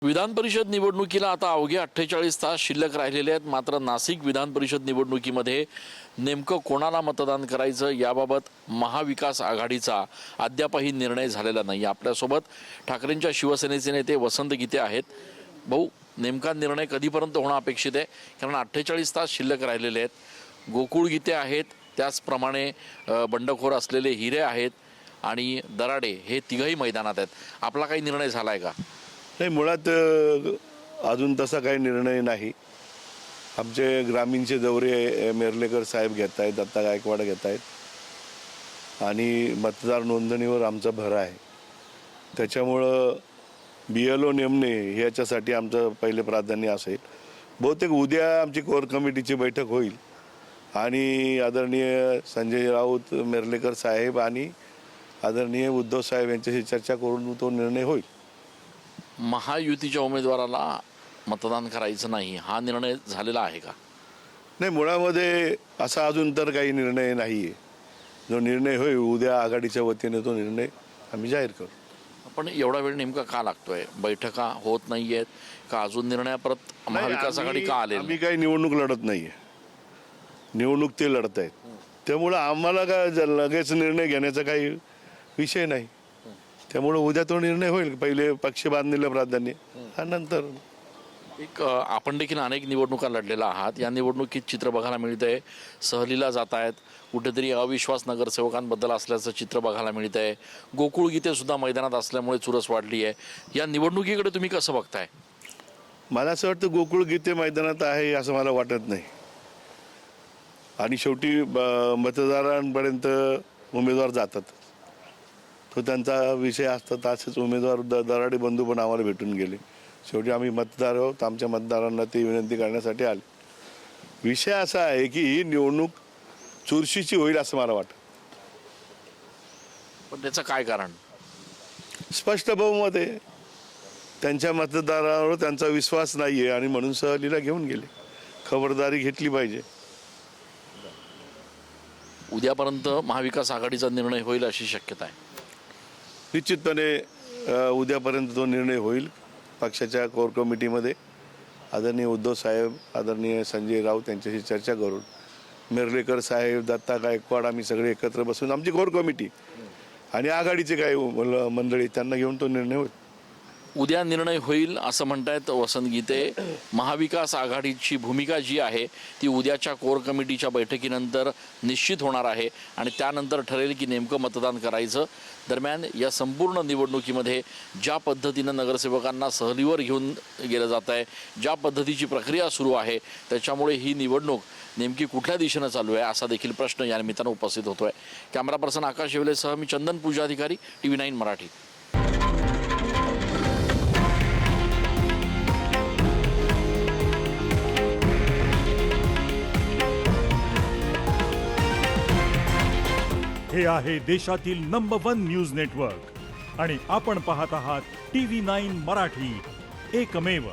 विधान परिषद निवडणुकीला आता अवघे 48 तास शिल्लक राहिलेले आहेत। मात्र नाशिक विधान परिषद निवडणुकीमध्ये नेमकं कोणाला मतदान करायचं याबाबत महाविकास आघाडीचा अद्यापही निर्णय झालेला नाही। आपल्यासोबत ठाकरेंच्या शिवसेनेचे नेते वसंत गीते आहेत। भाऊ, नेमका निर्णय कधीपर्यंत होणं अपेक्षित आहे? कारण 48 तास शिल्लक राहिलेले आहेत। गोकुळ गीते आहेत, त्याचप्रमाणे बंडखोर असलेले हिरे आहेत आणि दराडे हे तिघही मैदानात आहेत। आपला काही निर्णय झालाय का? नाही, मुळात अजून तसा काही निर्णय नाही। आमचे ग्रामीणचे दौरे मेर्लेकर साहेब घेत आहेत, दत्ता गायकवाड घेत आहेत आणि मतदार नोंदणीवर आमचा भर आहे। त्याच्यामुळं BLO नेमणे ह्याच्यासाठी आमचं पहिले प्राधान्य असेल। बहुतेक उद्या आमची कोर कमिटीची बैठक होईल आणि आदरणीय संजय राऊत मेर्लेकर साहेब आणि आदरणीय उद्धव साहेब यांच्याशी चर्चा करून तो निर्णय होईल। महायुतीच्या उमेदवाराला मतदान करायचं नाही हा निर्णय झालेला आहे का? नाही, मुळामध्ये असा अजून तर काही निर्णय नाही आहे। जो निर्णय होईल उद्या आघाडीच्या वतीने तो निर्णय आम्ही जाहीर करू। पण एवढा वेळ नेमका का लागतोय? बैठका होत नाही आहेत का? अजून निर्णय परत महाविकास आघाडी का आले? आम्ही काही निवडणूक लढत नाही आहे, निवडणूक ते लढत आहेत। त्यामुळं आम्हाला काय लगेच निर्णय घेण्याचा काही विषय नाही। त्यामुळे उद्या तो निर्णय होईल। पहिले पक्ष बांधणीला प्राधान्य आणि नंतर एक आपण देखील अनेक निवडणुका लढलेला आहात। या निवडणुकीत चित्र बघायला मिळतंय, सहलीला जात आहेत, कुठेतरी अविश्वास नगरसेवकांबद्दल असल्याचं चित्र बघायला मिळतंय। गोकुळ गीते सुद्धा मैदानात असल्यामुळे चुरस वाढली आहे। या निवडणुकीकडे तुम्ही कसं बघताय? मला असं वाटतं गोकुळ गीते मैदानात आहे असं मला वाटत नाही। आणि शेवटी मतदारांपर्यंत उमेदवार जातात, तो त्यांचा विषय असतात। असेच उमेदवार दराडे बंधू पण आम्हाला भेटून गेले। शेवटी आम्ही मतदार आहोत, आमच्या मतदारांना ती विनंती करण्यासाठी आले। विषय असा आहे की ही निवडणूक चुरशीची होईल असं मला वाटतं। पण त्याचं काय कारण? स्पष्ट बहुमत आहे, त्यांच्या मतदारावर त्यांचा विश्वास नाही आहे आणि म्हणून सहलीला घेऊन गेले। खबरदारी घेतली पाहिजे। उद्यापर्यंत महाविकास आघाडीचा निर्णय होईल अशी शक्यता आहे? निश्चितपणे उद्यापर्यंत तो निर्णय होईल। पक्षाच्या कोर कमिटीमध्ये आदरणीय उद्धव साहेब, आदरणीय संजय राऊत यांच्याशी चर्चा करून मेर्लेकर साहेब, दत्ता गायकवाड आम्ही सगळे एकत्र बसून आमची कोर कमिटी आणि आघाडीचे काही मंडळी त्यांना घेऊन तो निर्णय होईल। उद्या निर्णय होईल असं म्हणतायत वसंत गीते। महाविकास आघाडीची भूमिका जी आहे ती उद्याच्या कोर कमिटीच्या बैठकीनंतर निश्चित होणार आहे आणि त्यानंतर ठरेल की नेमकं मतदान करायचं। दरम्यान या संपूर्ण निवडणुकीमध्ये ज्या पद्धतीनं नगरसेवकांना सहलीवर घेऊन गेलं जात आहे, ज्या पद्धतीची प्रक्रिया सुरू आहे, त्याच्यामुळे ही निवडणूक नेमकी कुठल्या दिशेनं चालू आहे असा देखील प्रश्न या निमित्तानं उपस्थित होतो आहे। कॅमेरा पर्सन आकाश येवलेसह मी चंदन पूजाधिकारी, TV9 मराठी। हे आहे देशातील नंबर 1 न्यूज नेटवर्क आणि आपण पाहत आहात TV9 मराठी, एकमेव।